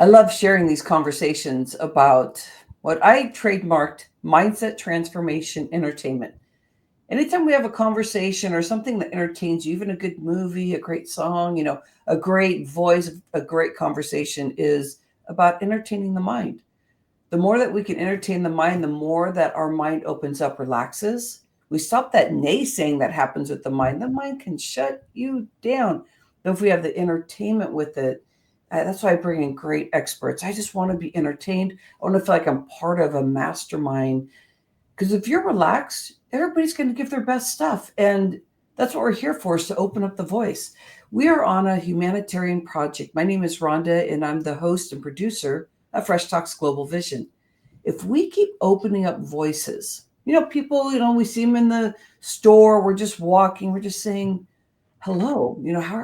I love sharing these conversations about what I trademarked mindset transformation entertainment. Anytime we have a conversation or something that entertains you, even a good movie, a great song, a great voice, a great conversation is about entertaining the mind. The more that we can entertain the mind, the more that our mind opens up, relaxes. We stop that naysaying that happens with the mind. The mind can shut you down. But if we have the entertainment with it, that's why I bring in great experts. I just want to be entertained. I want to feel like I'm part of a mastermind. Because if you're relaxed, everybody's going to give their best stuff. And that's what we're here for, is to open up the voice. We are on a humanitarian project. My name is Rhonda, and I'm the host and producer of Fresh Talks Global Vision. If we keep opening up voices, people, we see them in the store, we're just walking, we're just saying, hello,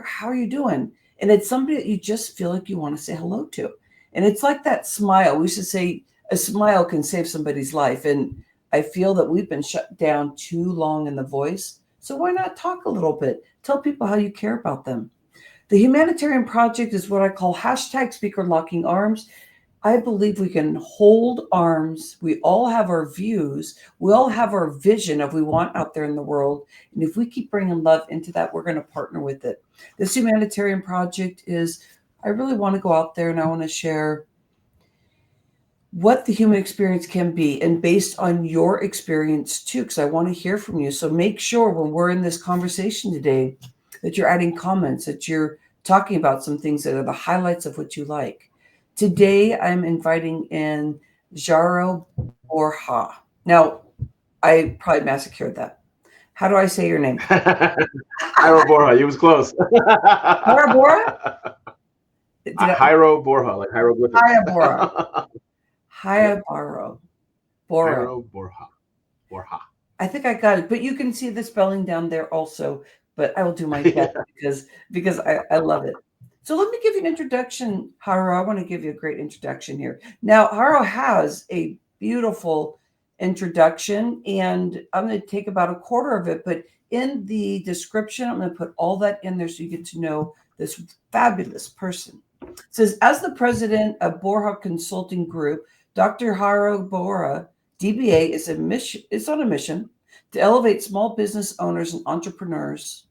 how are you doing? And it's somebody that you just feel like you want to say hello to. And it's like that smile. We should say a smile can save somebody's life. And I feel that we've been shut down too long in the voice. So why not talk a little bit? Tell people how you care about them. The humanitarian project is what I call hashtag speaker locking arms. I believe we can hold arms. We all have our views. We all have our vision of we want out there in the world. And if we keep bringing love into that, we're going to partner with it. This humanitarian project is, I really want to go out there and I want to share what the human experience can be, and based on your experience too, because I want to hear from you. So make sure when we're in this conversation today that you're adding comments, that you're talking about some things that are the highlights of what you like. Today, I'm inviting in Jairo Borja. Now, I probably massacred that. How do I say your name? Jairo Borja, he was close. Jairo Borja? Did I? Jairo Borja, like hieroglyphics. Jairo Borja. Jairo Borja. Jairo Borja. Borja. I think I got it, but you can see the spelling down there also. But I will do my best Yeah. because I love it. So let me give you an introduction, Haro. I want to give you a great introduction here. Now, Haro has a beautiful introduction, and I'm going to take about a quarter of it. But in the description, I'm going to put all that in there so you get to know this fabulous person. It says, as the president of Borja Consulting Group, Dr. Jairo Borja, DBA, is on a mission to elevate small business owners and entrepreneurs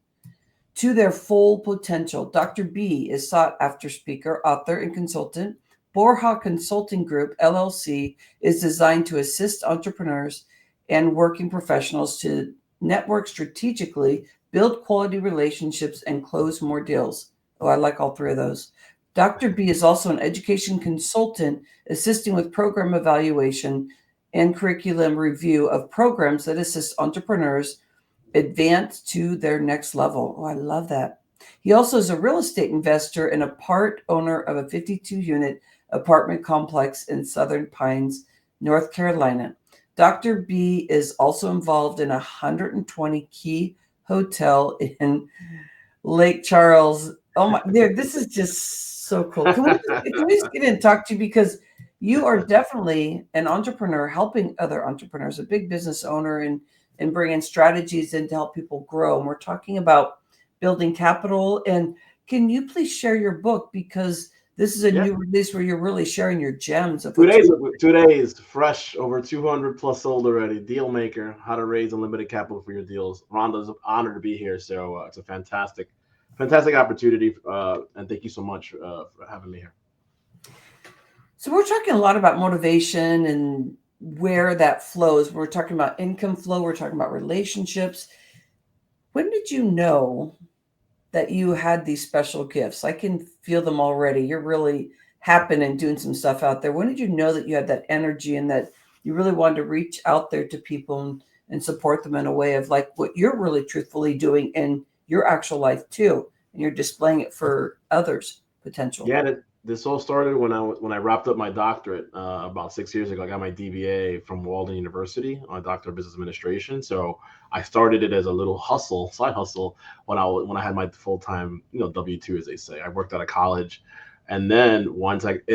to their full potential. Dr. B is sought after speaker, author, and consultant. Borja Consulting Group, LLC, is designed to assist entrepreneurs and working professionals to network strategically, build quality relationships, and close more deals. Oh, I like all three of those. Dr. B is also an education consultant, assisting with program evaluation and curriculum review of programs that assist entrepreneurs advance to their next level. Oh, I love that. He also is a real estate investor and a part owner of a 52-unit apartment complex in Southern Pines, North Carolina. Dr. B is also involved in a 120 key hotel in Lake Charles. Oh my, there, this is just so cool. Can we just get in and talk to you, because you are definitely an entrepreneur helping other entrepreneurs, a big business owner, and bringing strategies in to help people grow. And we're talking about building capital. And can you please share your book, because this is a Yeah. new release where you're really sharing your gems of Two what you. days, 2 days, fresh, over 200 plus sold already. Deal maker, how to raise unlimited capital for your deals. Rhonda's an honor to be here. So it's a fantastic opportunity. And thank you so much for having me here. So we're talking a lot about motivation and where that flows. We're talking about income flow. We're talking about relationships. When did you know that you had these special gifts? I can feel them already. You're really happening and doing some stuff out there. When did you know that you had that energy and that you really wanted to reach out there to people and support them in a way of like what you're really truthfully doing in your actual life too? And you're displaying it for others potential. Yeah, this all started when I wrapped up my doctorate about 6 years ago. I got my DBA from Walden University, my Doctor of Business Administration. So I started it as a little hustle, side hustle, when I had my full time, W-2, as they say. I worked out of college, and then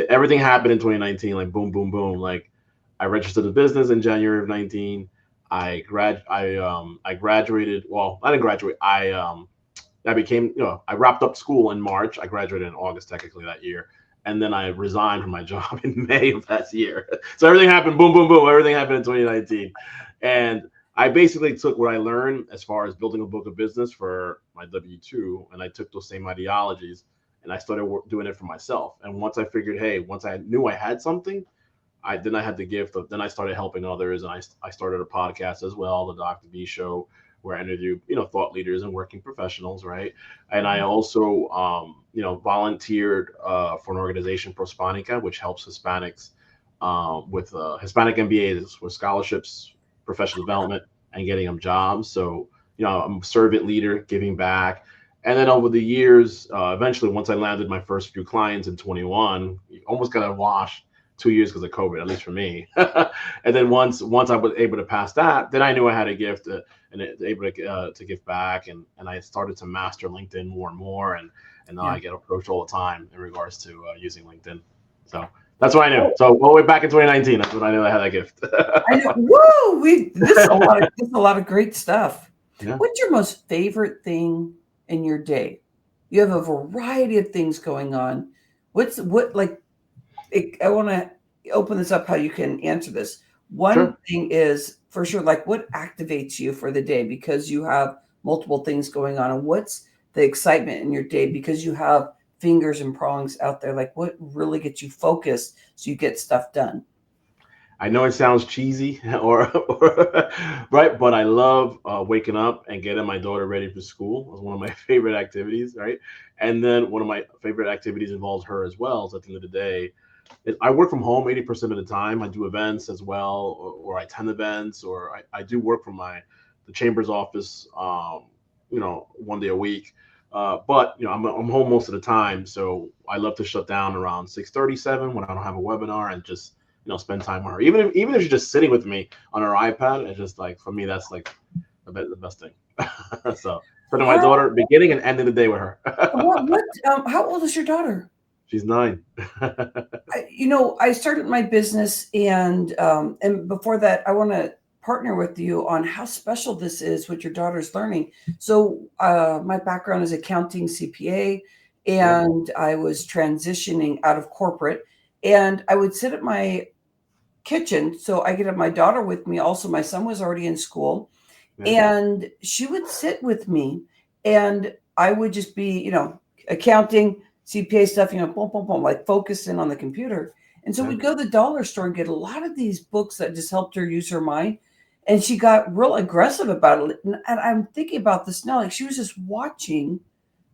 everything happened in 2019, like boom, boom, boom. Like I registered the business in January of 19. I graduated. Well, I didn't graduate. I wrapped up school in March. I graduated in August technically that year. and then I resigned from my job in May of that year. So everything happened, boom, boom, boom. Everything happened in 2019, and I basically took what I learned as far as building a book of business for my W-2, and I took those same ideologies and I started doing it for myself. And once I figured, hey, once I knew I had something, I had the gift of, then I started helping others, and I started a podcast as well, the Dr. B Show, where I interview thought leaders and working professionals, right? And I also volunteered for an organization, Prospanica, which helps Hispanics with Hispanic MBAs with scholarships, professional development, and getting them jobs. So I'm a servant leader, giving back. And then over the years, eventually, once I landed my first few clients in 21, almost got washed 2 years because of COVID, at least for me. And then once I was able to pass that, then I knew I had a gift and able to give back, and I started to master LinkedIn more and more, and now I get approached all the time in regards to using LinkedIn. So that's what I knew. So all the way back in 2019, that's when I knew I had that gift. I know. Woo! This is a lot of great stuff. Yeah. What's your most favorite thing in your day? You have a variety of things going on. I want to open this up how you can answer this. One Sure. thing is for sure, like what activates you for the day because you have multiple things going on, and what's the excitement in your day because you have fingers and prongs out there. Like what really gets you focused so you get stuff done. I know it sounds cheesy or right, but I love waking up and getting my daughter ready for school. It's one of my favorite activities, right? And then one of my favorite activities involves her as well. So at the end of the day, I work from home 80% of the time. I do events as well, or I attend events, or I do work from the chamber's office, 1 day a week. But I'm home most of the time, so I love to shut down around 6:37 when I don't have a webinar and just spend time with her. Even if she's just sitting with me on her iPad, it's just like for me that's like the best thing. So spending my daughter beginning and ending the day with her. How old is your daughter? She's 9. I started my business, and before that, I want to partner with you on how special this is what your daughter's learning. So my background is accounting, CPA, and I was transitioning out of corporate, and I would sit at my kitchen. So I could have my daughter with me. Also, my son was already in school, and she would sit with me, and I would just be, accounting, CPA stuff, boom, boom, boom, like focusing on the computer. And so we'd go to the dollar store and get a lot of these books that just helped her use her mind. And she got real aggressive about it. And I'm thinking about this now, like she was just watching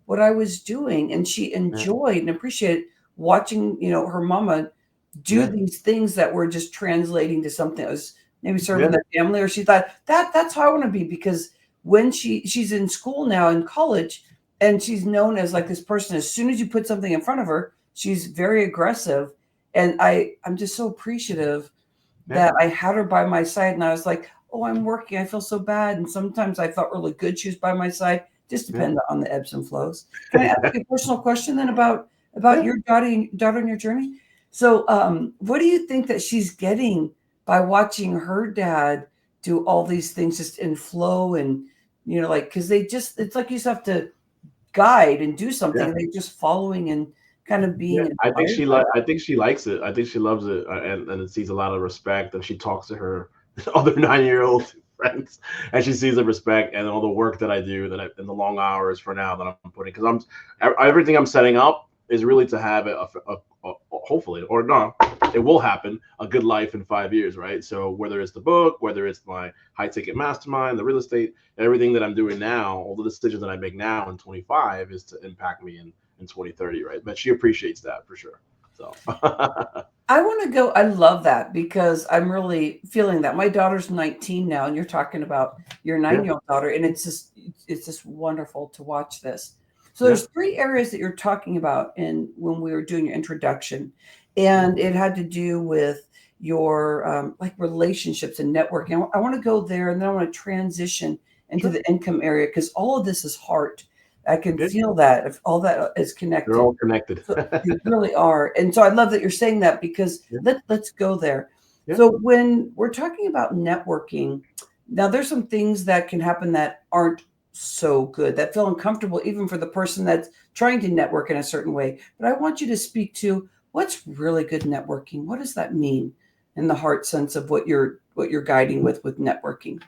what I was doing, and she enjoyed and appreciated watching, her mama do these things that were just translating to something that was maybe serving the family, or she thought that's how I want to be, because when she's in school now in college, and she's known as like this person, as soon as you put something in front of her, she's very aggressive. And I'm just so appreciative that I had her by my side, and I was like, oh, I'm working, I feel so bad. And sometimes I felt really good she was by my side. Just depends on the ebbs and flows. Can I ask you a personal question then about your daughter and your journey? So what do you think that she's getting by watching her dad do all these things just in flow, and because it's like you just have to guide and do something, and they're just following and kind of being I think she likes it. I think she loves it, and it sees a lot of respect, and she talks to her other 9-year-old friends, and she sees the respect and all the work that I do, and the long hours for now that I'm putting, because everything I'm setting up is really to have a hopefully, or not, it will happen, a good life in 5 years, right? So whether it's the book, whether it's my high ticket mastermind, the real estate, everything that I'm doing now, all the decisions that I make now in 25 is to impact me in 2030, right? But she appreciates that for sure. So I want to go. I love that, because I'm really feeling that. My daughter's 19 now, and you're talking about your 9-year-old daughter, and it's just wonderful to watch this. So there's 3 areas that you're talking about when we were doing your introduction, and it had to do with your like relationships and networking. I want to go there, and then I want to transition into the income area, because all of this is heart. I can feel that if all that is connected. They're all connected. So they really are. And so I love that you're saying that, because let's go there. So when we're talking about networking, now there's some things that can happen that aren't so good, that feel uncomfortable even for the person that's trying to network in a certain way. But I want you to speak to what's really good networking? What does that mean in the heart sense of what you're guiding with networking?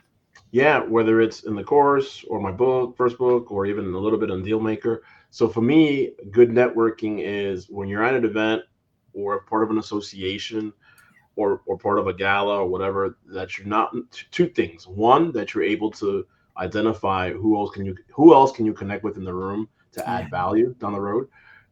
Yeah, whether it's in the course or my book, first book, or even a little bit on Dealmaker. So for me, good networking is when you're at an event or part of an association or part of a gala or whatever, that you're not two things. One, that you're able to identify who else can you connect with in the room to Yeah. add value down the road.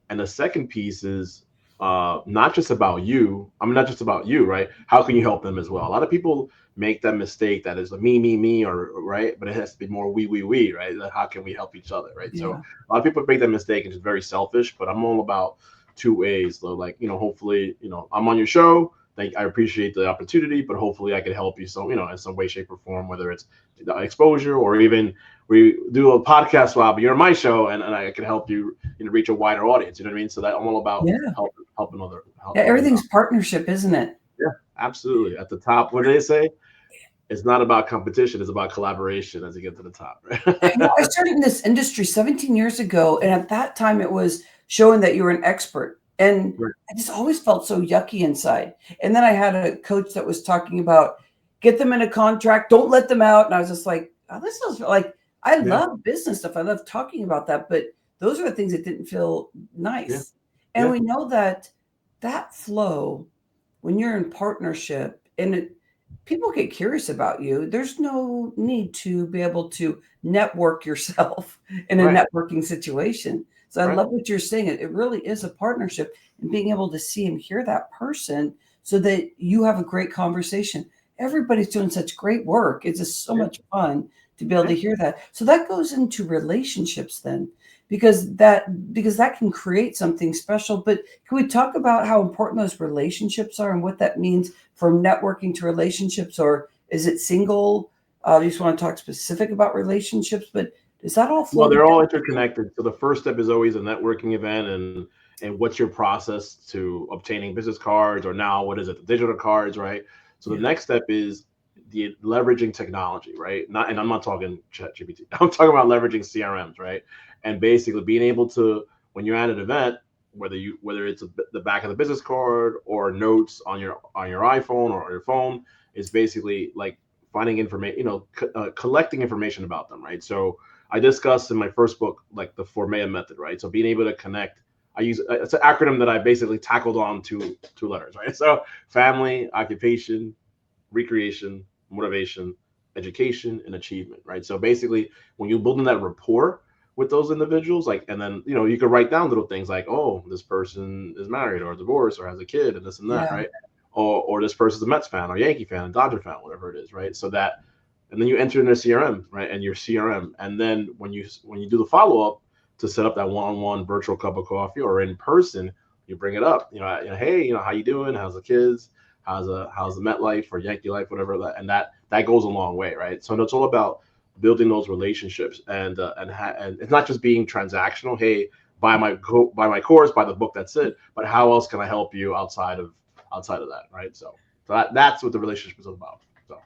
And the second piece is not just about you. I mean, not just about you, right? How can you help them as well? A lot of people make that mistake that is a me, or right, but it has to be more we, right? Like, how can we help each other, right? So Yeah. a lot of people make that mistake and it's very selfish. But I'm all about two ways. So, like, hopefully, I'm on your show. I appreciate the opportunity, but hopefully I could help you in some way, shape, or form, whether it's the exposure or even we do a podcast swap. You're on my show, and I can help you, reach a wider audience. You know what I mean? So that I'm all about Yeah. helping Yeah. helping out. Everything's partnership, isn't it? Yeah, absolutely. At the top, what do they say? It's not about competition; it's about collaboration as you get to the top. I started in this industry 17 years ago, and at that time it was showing that you were an expert. And Right. I just always felt so yucky inside. And then I had a coach that was talking about get them in a contract, don't let them out. And I was just like, oh, this feels like I Yeah, love business stuff. I love talking about that, but those are the things that didn't feel yeah, nice. And yeah. we know that that flow when you're in partnership and people get curious about you, there's no need to be able to network yourself in a Right, networking situation. So I right. love what you're saying. It really is a partnership and being able to see and hear that person so that you have a great conversation. Everybody's doing such great work. It's just so Yeah, much fun to be able yeah. to hear that. So that goes into relationships then because that can create something special. But can we talk about how important those relationships are and what that means from networking to relationships, or is it single? You just want to talk specific about relationships, but does that all No, flow they're all together for you? interconnected. So the first step is always a networking event, and what's your process to obtaining business cards, or now what is it, the digital cards, right? So the Yeah, next step is the leveraging technology, right? Not, and I'm not talking ChatGPT. I'm talking about leveraging CRMs, right? And basically being able to, when you're at an event, whether it's the back of the business card or notes on your iPhone or your phone, is basically like finding information, collecting information about them, right? So I discussed in my first book, like the Formea method, right? So being able to connect, it's an acronym that I basically tackled on two letters, right? So family, occupation, recreation, motivation, education, and achievement, right? So basically, when you're building that rapport with those individuals, like, and then you could write down little things like, oh, this person is married or divorced or has a kid and this and that, yeah, right? Or this person's a Mets fan or Yankee fan, Dodger fan, whatever it is, right? So that, and then you enter in a CRM, right? And your CRM, and then when you do the follow up to set up that one-on-one virtual cup of coffee or in person, you bring it up. Hey, how you doing? How's the kids? How's the Met life or Yankee life, whatever that, and that goes a long way, right? So it's all about building those relationships, and it's not just being transactional. Hey, buy my course, buy the book. That's it. But how else can I help you outside of that, right? So that's what the relationship is all about. So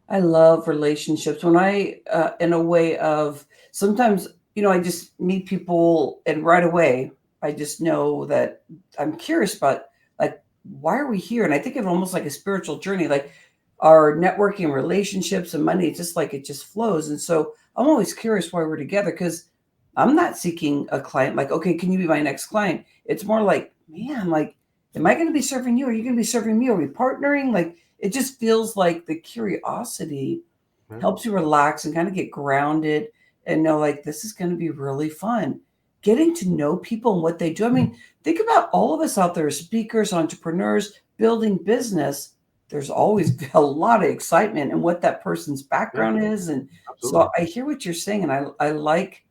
I love relationships. When I, in a way of sometimes, I just meet people and right away, I just know that I'm curious about like, why are we here? And I think of it almost like a spiritual journey, like our networking relationships and money, it's just like it just flows. And so I'm always curious why we're together because I'm not seeking a client like, okay, can you be my next client? It's more like, man, like, am I going to be serving you? Are you going to be serving me? Are we partnering? Like, it just feels like the curiosity yeah, helps you relax and kind of get grounded and know like this is going to be really fun. Getting to know people and what they do. I mean, think about all of us out there, speakers, entrepreneurs, building business. There's always a lot of excitement in what that person's yeah, background is. And so absolutely. I hear what you're saying, and I like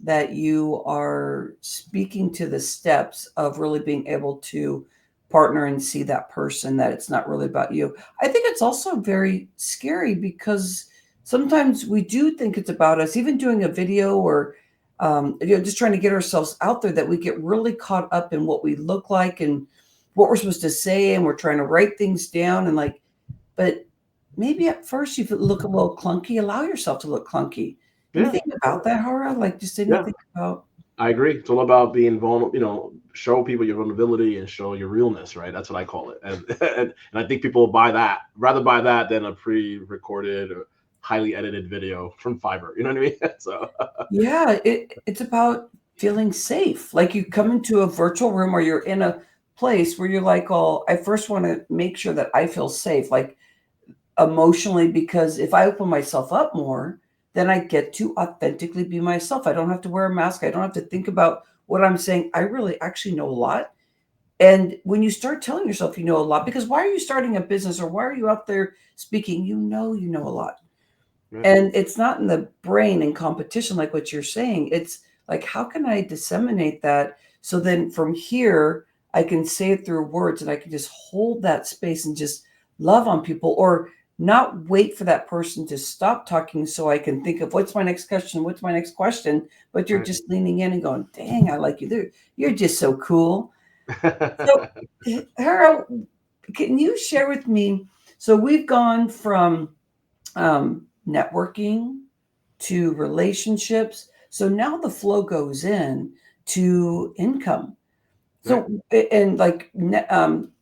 that you are speaking to the steps of really being able to partner and see that person, that it's not really about you. I think it's also very scary because sometimes we do think it's about us, even doing a video or just trying to get ourselves out there, that we get really caught up in what we look like and what we're supposed to say, and we're trying to write things down and like, but maybe at first you look a little clunky, allow yourself to look clunky. Yeah, Anything about that, Hara? Like just yeah. anything about? I agree. It's all about being vulnerable, show people your vulnerability and show your realness, right? That's what I call it. And and I think people buy that, rather buy that than a pre-recorded or highly edited video from Fiverr. You know what I mean? So Yeah, it's about feeling safe. Like you come into a virtual room or you're in a place where you're like, oh, I first want to make sure that I feel safe, like emotionally, because if I open myself up more, then I get to authentically be myself. I don't have to wear a mask. I don't have to think about what I'm saying. I really actually know a lot. And when you start telling yourself you know a lot, because why are you starting a business or why are you out there speaking? You know a lot. yeah, And it's not in the brain in competition like what you're saying. It's like, how can I disseminate that? So then from here, I can say it through words and I can just hold that space and just love on people or not wait for that person to stop talking so I can think of what's my next question, what's my next question. But you're right. just leaning in and going, dang, I like you. You're just so cool. So, Harold, can you share with me? So we've gone from networking to relationships. So now the flow goes in to income. Right. So, and like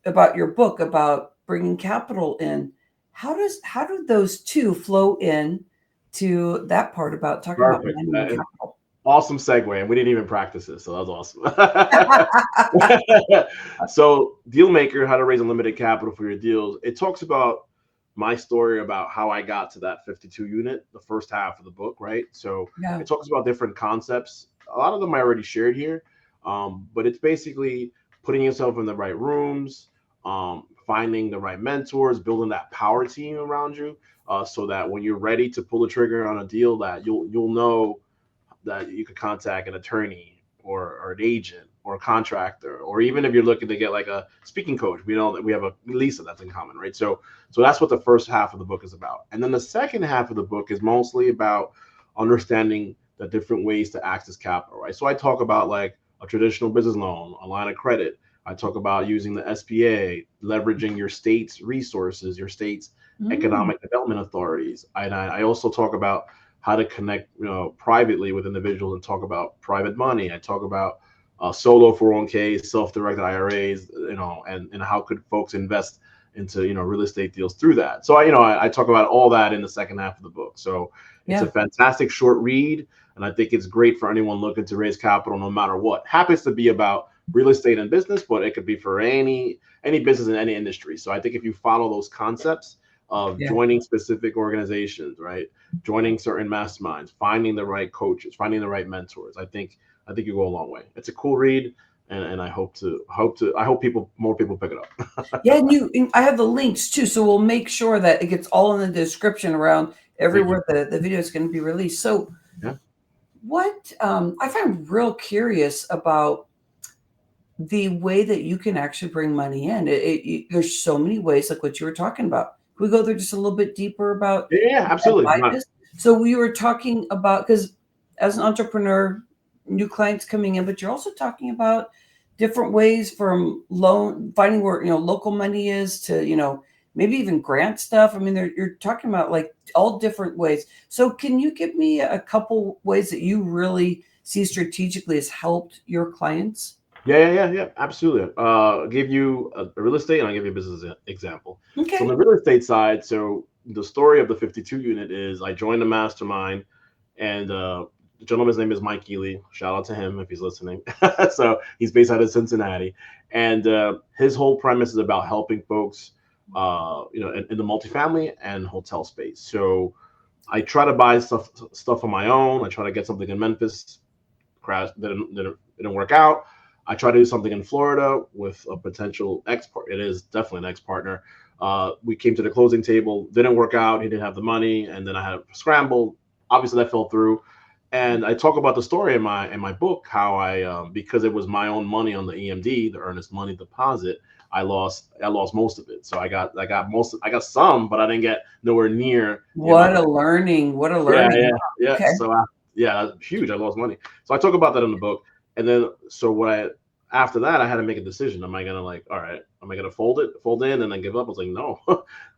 about your book about bringing capital in, how do those two flow in to that part about talking about Perfect. money and capital? Awesome segue, and we didn't even practice this, so that was awesome. So, Dealmaker: How to Raise Unlimited Capital for Your Deals. It talks about my story about how I got to that 52 unit, the first half of the book, right? So, Yeah, it talks about different concepts. A lot of them I already shared here, but it's basically putting yourself in the right rooms, finding the right mentors, building that power team around you, so that when you're ready to pull the trigger on a deal, that you'll know that you could contact an attorney or an agent or a contractor, or even if you're looking to get like a speaking coach, we know that we have a Lisa that's in common, right? So that's what the first half of the book is about. And then the second half of the book is mostly about understanding the different ways to access capital, right? So I talk about like a traditional business loan, a line of credit. I talk about using the SBA, leveraging your state's resources, your state's mm, economic development authorities. I also talk about how to connect, privately with individuals and talk about private money. I talk about solo 401ks, self-directed IRAs, and how could folks invest into, real estate deals through that. So I talk about all that in the second half of the book. So it's a yeah, fantastic short read, and I think it's great for anyone looking to raise capital, no matter what. Happens to be about real estate and business, but it could be for any business in any industry. So I think if you follow those concepts of yeah. joining specific organizations, right, joining certain masterminds, finding the right coaches, finding the right mentors, I think you go a long way. It's a cool read, and I hope more people pick it up. Yeah, and I have the links too, so we'll make sure that it gets all in the description around Thank you. everywhere the video is going to be released. So, Yeah. what I find real curious about the way that you can actually bring money in. There's so many ways, like what you were talking about. Can we go there just a little bit deeper about Yeah, yeah, absolutely. advice? So we were talking about because as an entrepreneur, new clients coming in, but you're also talking about different ways from loan finding where local money is to maybe even grant stuff. I mean, you're talking about like all different ways. So can you give me a couple ways that you really see strategically has helped your clients? Yeah, absolutely. I'll give you a real estate, and I'll give you a business example. So on Okay. the real estate side, so the story of the 52 unit is I joined a mastermind, and the gentleman's name is Mike Ely. Shout out to him if he's listening. So he's based out of Cincinnati, and his whole premise is about helping folks, in the multifamily and hotel space. So I try to buy stuff on my own. I try to get something in Memphis. Crash didn't work out. I tried to do something in Florida with a potential export. It is definitely an ex partner. We came to the closing table, didn't work out. He didn't have the money, and then I had to scramble. Obviously, that fell through. And I talk about the story in my book how because it was my own money on the EMD, the earnest money deposit. I lost most of it. So I got some, but I didn't get nowhere near the amount What that a I. learning. What a Yeah, learning. yeah. Okay. So yeah, huge. I lost money. So I talk about that in the book, and then so what I after that I had to make a decision. Am I gonna like, all right, am I gonna fold in, and then give up? I was like, no.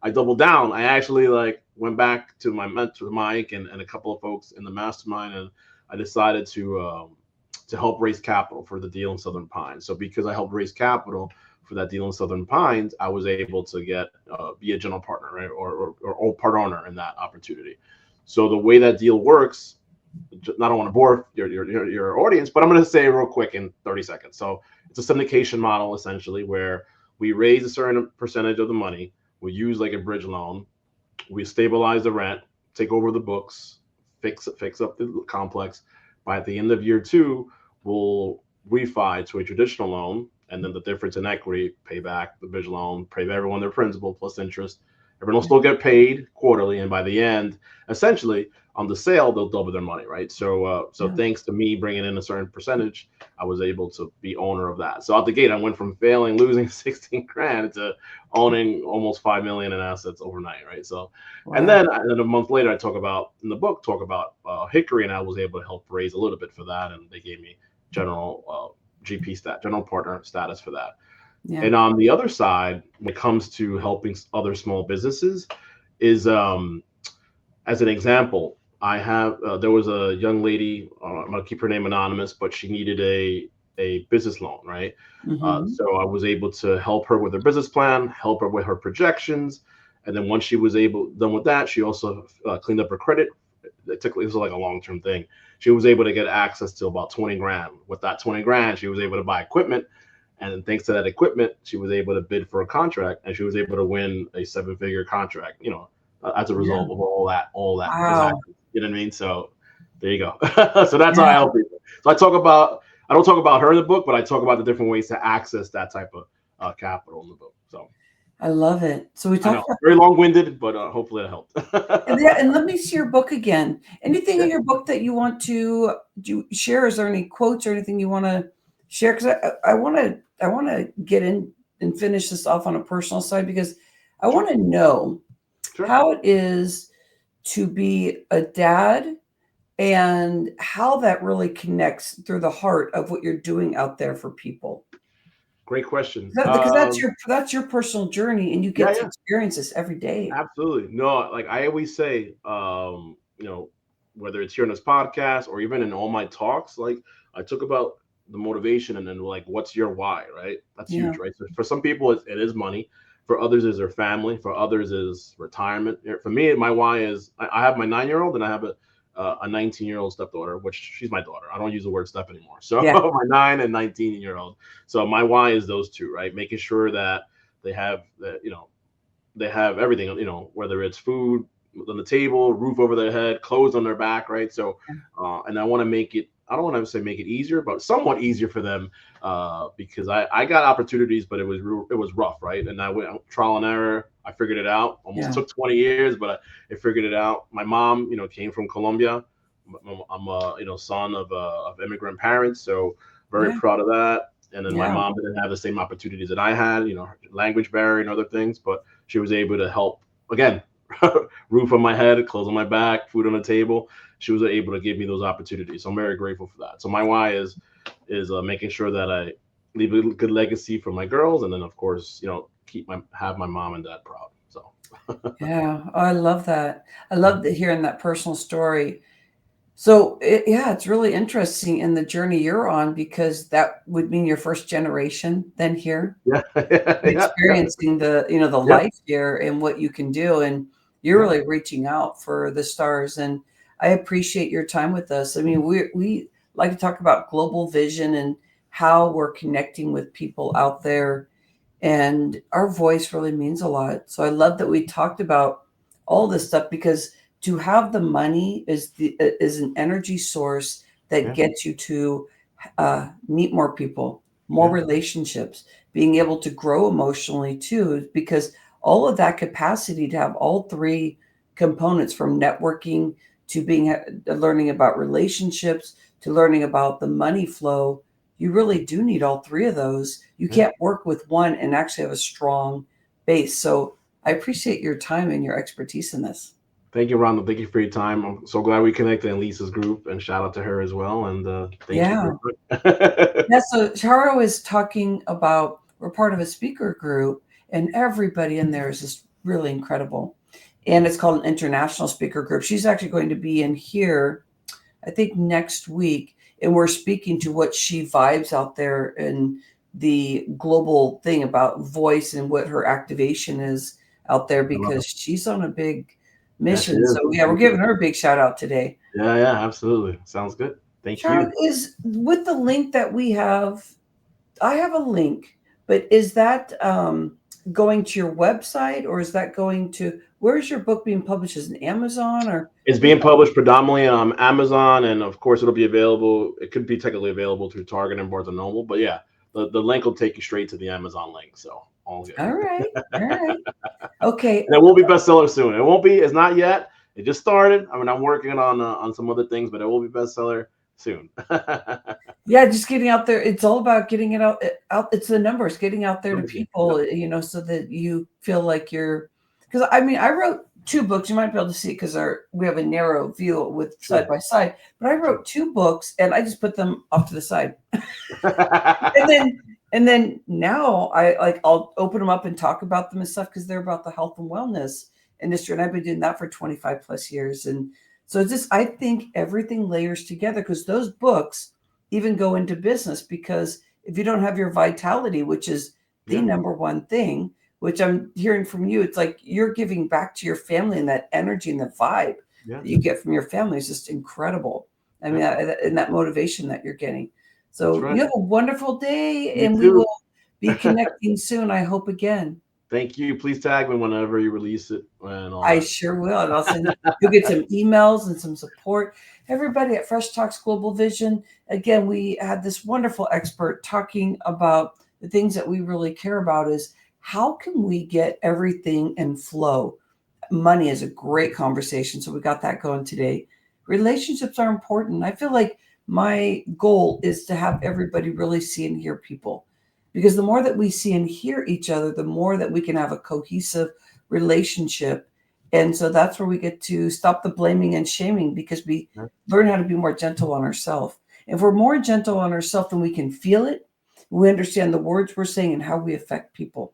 I doubled down. I actually like went back to my mentor Mike and a couple of folks in the mastermind, and I decided to to help raise capital for the deal in Southern Pines. So because I helped raise capital for that deal in Southern Pines, I was able to get be a general partner, right, or part owner in that opportunity. So the way that deal works, I don't want to bore your audience, but I'm going to say real quick in 30 seconds. So it's a syndication model essentially where we raise a certain percentage of the money. We use like a bridge loan. We stabilize the rent, take over the books, fix up the complex. By at the end of year two, we'll refi to a traditional loan, and then the difference in equity, pay back the bridge loan, pay everyone their principal plus interest. Everyone will still get paid quarterly, and by the end, essentially on the sale, they'll double their money, right? So Yeah. thanks to me bringing in a certain percentage, I was able to be owner of that. So out the gate, I went from failing, losing 16 grand to owning almost 5 million in assets overnight, right? So, Wow. and then a month later, I talk about in the book Hickory, and I was able to help raise a little bit for that, and they gave me general general partner status for that. Yeah. And on the other side, when it comes to helping other small businesses, is as an example, I have there was a young lady. I'm gonna keep her name anonymous, but she needed a business loan, right? Hmm. So I was able to help her with her business plan, help her with her projections, and then once she was done with that, she also cleaned up her credit. It was like a long term thing. She was able to get access to about 20 grand. With that 20 grand, she was able to buy equipment, and thanks to that equipment, she was able to bid for a contract, and she was able to win a 7-figure contract. As a Yeah. result of all that Wow. exactly. You know what I mean? So there you go. So that's how I Yeah. help people. So I don't talk about her in the book, but I talk about the different ways to access that type of capital in the book. So I love it. So we I know talked about, very long winded, but hopefully it helped. and yeah, and let me see your book again. Anything Yeah, in your book that you want to share? Is there any quotes or anything you want to share? Because I want to get in and finish this off on a personal side because I sure, want to know sure. how it is to be a dad and how that really connects through the heart of what you're doing out there for people. Great question. Because that's your personal journey, and you Yeah, get to yeah. experience this every day. Absolutely. No, like I always say, whether it's here on this podcast or even in all my talks, like I talk about the motivation and then like, what's your why, right? That's Yeah, huge, right? So for some people, it is money. For others, is their family. For others, is retirement. For me, my why is I have my 9-year-old and I have a 19-year-old stepdaughter, which she's my daughter. I don't use the word step anymore. So yeah, my 9 and 19-year-old. So my why is those two, right? Making sure that they have they have everything, whether it's food on the table, roof over their head, clothes on their back, right? So, and I want to make it, I don't want to say make it easier, but somewhat easier for them because I got opportunities, but it was rough, right? And I went trial and error. I figured it out. Almost yeah, took 20 years, but I figured it out. My mom, came from Colombia. I'm a son of immigrant parents, so very yeah, proud of that. And then my yeah, mom didn't have the same opportunities that I had, language barrier and other things, but she was able to help again, roof on my head, clothes on my back, food on the table. She was able to give me those opportunities. So I'm very grateful for that. So my why is making sure that I leave a good legacy for my girls, and then of course, have my mom and dad proud. So yeah. Oh, I love that. I love hearing that personal story. So, yeah, it's really interesting in the journey you're on because that would mean your first generation then here yeah, yeah, yeah, experiencing the yeah, life here and what you can do, and you're yeah. really reaching out for the stars. And I appreciate your time with us. I mean, we like to talk about global vision and how we're connecting with people out there, and our voice really means a lot. So I love that we talked about all this stuff because to have the money is an energy source that Yeah, gets you to meet more people, more yeah, relationships, being able to grow emotionally too, because all of that capacity to have all three components from networking to being learning about relationships to learning about the money flow, you really do need all three of those. You yeah. can't work with one and actually have a strong base. So I appreciate your time and your expertise in this. Thank you, Ronald. Thank you for your time. I'm so glad we connected in Lisa's group, and shout out to her as well. And thank you Yeah. very much. Yeah, so Charo is talking about we're part of a speaker group, and everybody in there is just really incredible. And it's called an international speaker group. She's actually going to be in here, I think, next week. and we're speaking to what she vibes out there in the global thing about voice and what her activation is out there I love because it. she's on a big Yeah, she mission. is. So yeah, we're Thank you. giving her a big shout out today. Yeah, yeah, absolutely. Sounds good. Thank Sharon, you. is with the link that we have, I have a link, but is that going to your website or is that going to where is your book being published? Is it Amazon or It's where's being published predominantly on Amazon, and of course, it'll be available. It could be technically available through Target and Barnes and Noble, but yeah, the link will take you straight to the Amazon link. So all good. all right, all right. Okay, And it will be bestseller soon. It won't be. It's not yet. It just started. I mean, I'm working on some other things, but it will be bestseller soon. yeah, just getting out there. It's all about getting it out. It's the numbers, getting out there to Crazy. Yep. people, so that you feel like you're. Because I mean, I wrote two books. You might be able to see it because we have a narrow view with side Sure. by side. But I Sure. wrote two books, and I just put them off to the side. and then now I'll open them up and talk about them and stuff because they're about the health and wellness industry, and I've been doing that for 25 plus years. And so it's just I think everything layers together because those books even go into business because if you don't have your vitality, which is the Yeah. number one thing, which I'm hearing from you, it's like you're giving back to your family, and that energy and the vibe Yeah. that you get from your family is just incredible. I mean, Yeah. and that motivation that you're getting. That's So right. you have a wonderful day, You and we too. will be connecting soon, I hope again. Thank you. Please tag me whenever you release it and all I that. sure will. And I'll send you'll get some emails and some support. Everybody at Fresh Talks Global Vision. Again, we had this wonderful expert talking about the things that we really care about is how can we get everything in flow? Money is a great conversation. So we got that going today. Relationships are important. I feel like my goal is to have everybody really see and hear people. Because the more that we see and hear each other, the more that we can have a cohesive relationship. And so that's where we get to stop the blaming and shaming because we Yeah. learn how to be more gentle on ourselves. If we're more gentle on ourselves, then we can feel it. We understand the words we're saying and how we affect people.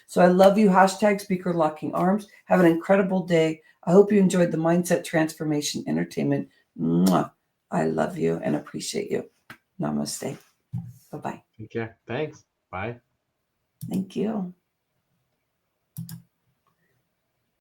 So I love you. Hashtag speaker locking arms. Have an incredible day. I hope you enjoyed the Mindset Transformation Entertainment. Mwah. I love you and appreciate you. Namaste. Bye-bye. Take care. Thanks. Bye. Thank you.